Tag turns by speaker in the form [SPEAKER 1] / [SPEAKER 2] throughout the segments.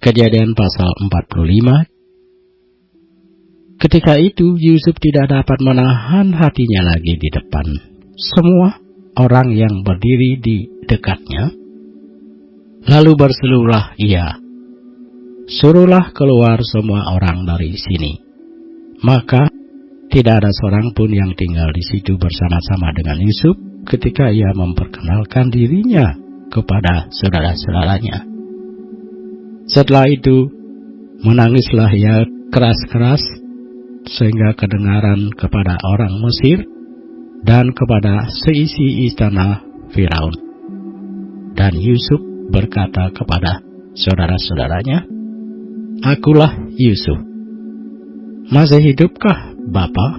[SPEAKER 1] Kejadian pasal 45. Ketika itu Yusuf tidak dapat menahan hatinya lagi di depan semua orang yang berdiri di dekatnya. Lalu berserulah ia, "Suruhlah keluar semua orang dari sini." Maka tidak ada seorang pun yang tinggal di situ bersama-sama dengan Yusuf ketika ia memperkenalkan dirinya kepada saudara-saudaranya. Setelah itu menangislah ia keras-keras sehingga kedengaran kepada orang Mesir dan kepada seisi istana Firaun. Dan Yusuf berkata kepada saudara-saudaranya, "Akulah Yusuf. Masih hidupkah Bapa?"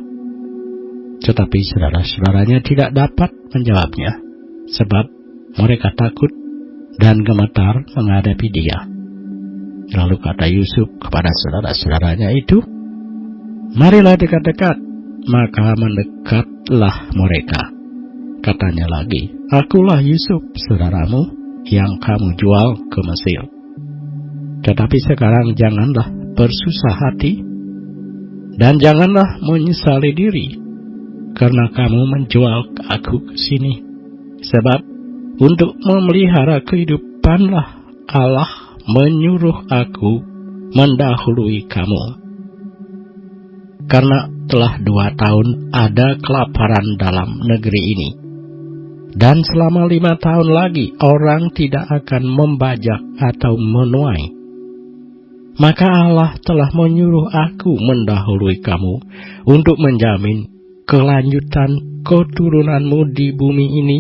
[SPEAKER 1] Tetapi saudara-saudaranya tidak dapat menjawabnya, sebab mereka takut dan gemetar menghadapi dia. Lalu kata Yusuf kepada saudara-saudaranya itu, "Marilah dekat-dekat." Maka mendekatlah mereka. Katanya lagi, "Akulah Yusuf, saudaramu yang kamu jual ke Mesir. Tetapi sekarang janganlah bersusah hati, dan janganlah menyesali diri, karena kamu menjual aku ke sini. Sebab untuk memelihara kehidupanlah Allah menyuruh aku mendahului kamu. Karena telah 2 tahun ada kelaparan dalam negeri ini, dan selama 5 tahun lagi orang tidak akan membajak atau menuai. Maka Allah telah menyuruh aku mendahului kamu untuk menjamin kelanjutan keturunanmu di bumi ini,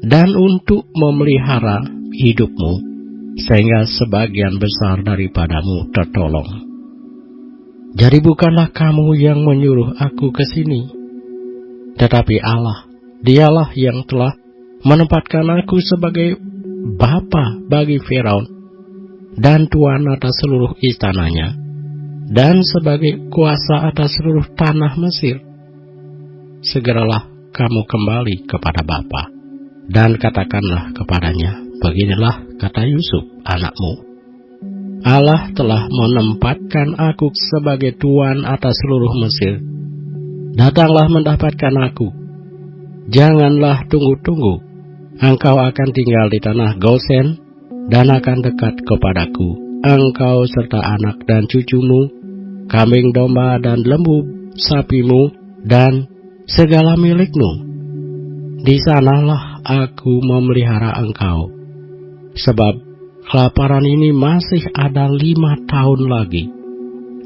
[SPEAKER 1] dan untuk memelihara hidupmu, sehingga sebagian besar daripadamu tertolong. Jadi bukanlah kamu yang menyuruh aku ke sini, tetapi Allah, Dialah yang telah menempatkan aku sebagai bapa bagi Firaun dan tuan atas seluruh istananya, dan sebagai kuasa atas seluruh tanah Mesir. Segeralah kamu kembali kepada Bapa, dan katakanlah kepadanya, beginilah kata Yusuf anakmu, Allah telah menempatkan aku sebagai tuan atas seluruh Mesir. Datanglah mendapatkan aku. Janganlah tunggu-tunggu. Engkau akan tinggal di tanah Gosen dan akan dekat kepadaku. Engkau serta anak dan cucumu, kambing domba dan lembu sapimu, dan segala milikmu. Di sanalah aku memelihara engkau. Sebab kelaparan ini masih ada 5 tahun lagi,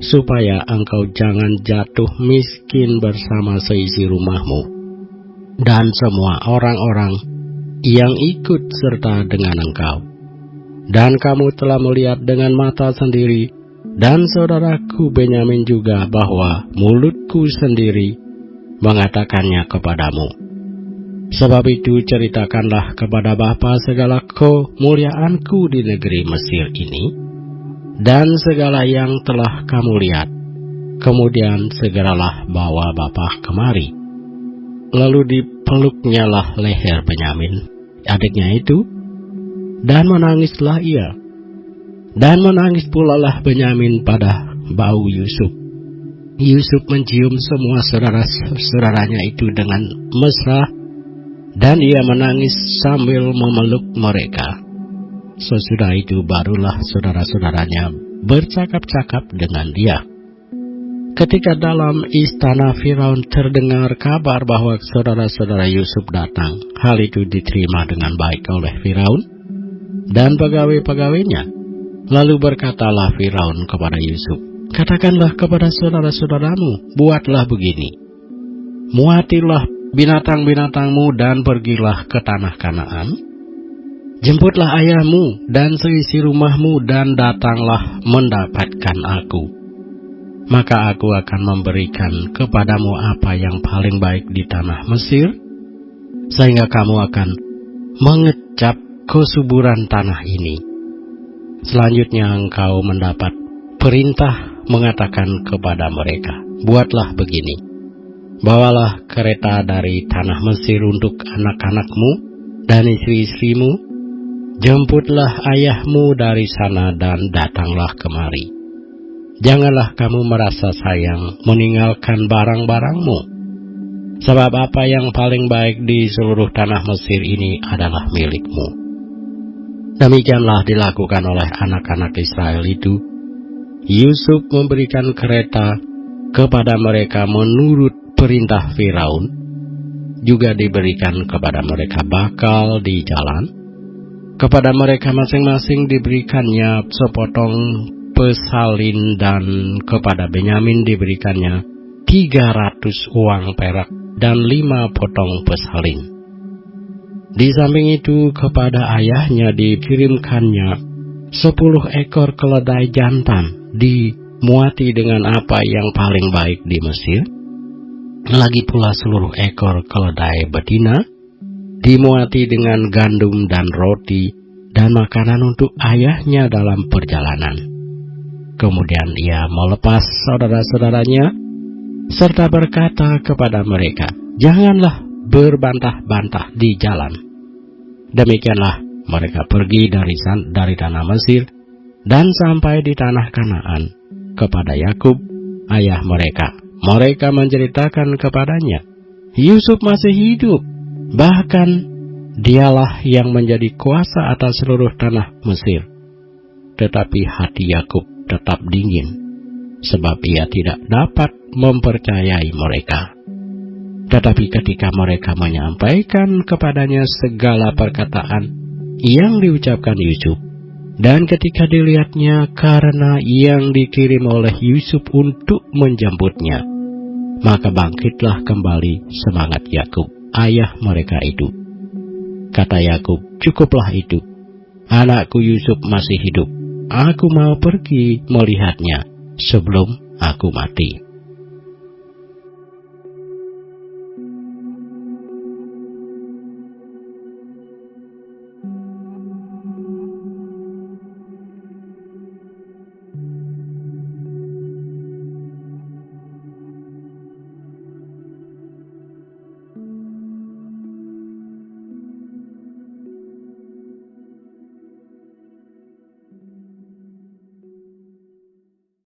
[SPEAKER 1] supaya engkau jangan jatuh miskin bersama seisi rumahmu dan semua orang-orang yang ikut serta dengan engkau. Dan kamu telah melihat dengan mata sendiri, dan saudaraku Benyamin juga, bahwa mulutku sendiri mengatakannya kepadamu. Sebab itu ceritakanlah kepada Bapa segala kemuliaanku di negeri Mesir ini, dan segala yang telah kamu lihat. Kemudian segeralah bawa Bapa kemari. Lalu dipeluknyalah leher Benyamin, adiknya itu, dan menangislah ia. Dan menangis pula lah Benyamin pada bau Yusuf. Yusuf mencium semua saudara-saudaranya itu dengan mesra, dan ia menangis sambil memeluk mereka. Sesudah itu barulah saudara-saudaranya bercakap-cakap dengan dia. Ketika dalam istana Firaun terdengar kabar bahwa saudara-saudara Yusuf datang, hal itu diterima dengan baik oleh Firaun dan pegawai-pegawainya. Lalu berkatalah Firaun kepada Yusuf, "Katakanlah kepada saudara-saudaramu, buatlah begini. Muatilah binatang-binatangmu dan pergilah ke tanah Kanaan. Jemputlah ayahmu dan seisi rumahmu dan datanglah mendapatkan aku. Maka aku akan memberikan kepadamu apa yang paling baik di tanah Mesir, sehingga kamu akan mengecap kesuburan tanah ini. Selanjutnya engkau mendapat perintah mengatakan kepada mereka, buatlah begini. Bawalah kereta dari tanah Mesir untuk anak-anakmu dan istri-istrimu, Jemputlah ayahmu dari sana dan datanglah kemari. Janganlah kamu merasa sayang meninggalkan barang-barangmu, sebab apa yang paling baik di seluruh tanah Mesir ini adalah milikmu. Demikianlah dilakukan oleh anak-anak Israel itu. Yusuf memberikan kereta kepada mereka menurut perintah Firaun, juga diberikan kepada mereka bakal di jalan. Kepada mereka masing-masing diberikannya sepotong pesalin, dan kepada Benyamin diberikannya 300 uang perak dan 5 potong pesalin. Di samping itu kepada ayahnya dikirimkannya 10 ekor keledai jantan dimuati dengan apa yang paling baik di Mesir. Lagi pula seluruh ekor keledai betina dimuati dengan gandum dan roti dan makanan untuk ayahnya dalam perjalanan. Kemudian ia melepas saudara-saudaranya serta berkata kepada mereka, "Janganlah berbantah-bantah di jalan." Demikianlah mereka pergi dari tanah Mesir dan sampai di tanah Kanaan kepada Yakub, ayah mereka. Mereka menceritakan kepadanya, Yusuf masih hidup. Bahkan dialah yang menjadi kuasa atas seluruh tanah Mesir. Tetapi hati Yakub tetap dingin, sebab ia tidak dapat mempercayai mereka. Tetapi ketika mereka menyampaikan kepadanya segala perkataan yang diucapkan Yusuf, dan ketika dilihatnya karena yang dikirim oleh Yusuf untuk menjemputnya, maka bangkitlah kembali semangat Yakub, ayah mereka itu. Kata Yakub, "Cukuplah itu. Anakku Yusuf masih hidup. Aku mau pergi melihatnya sebelum aku mati."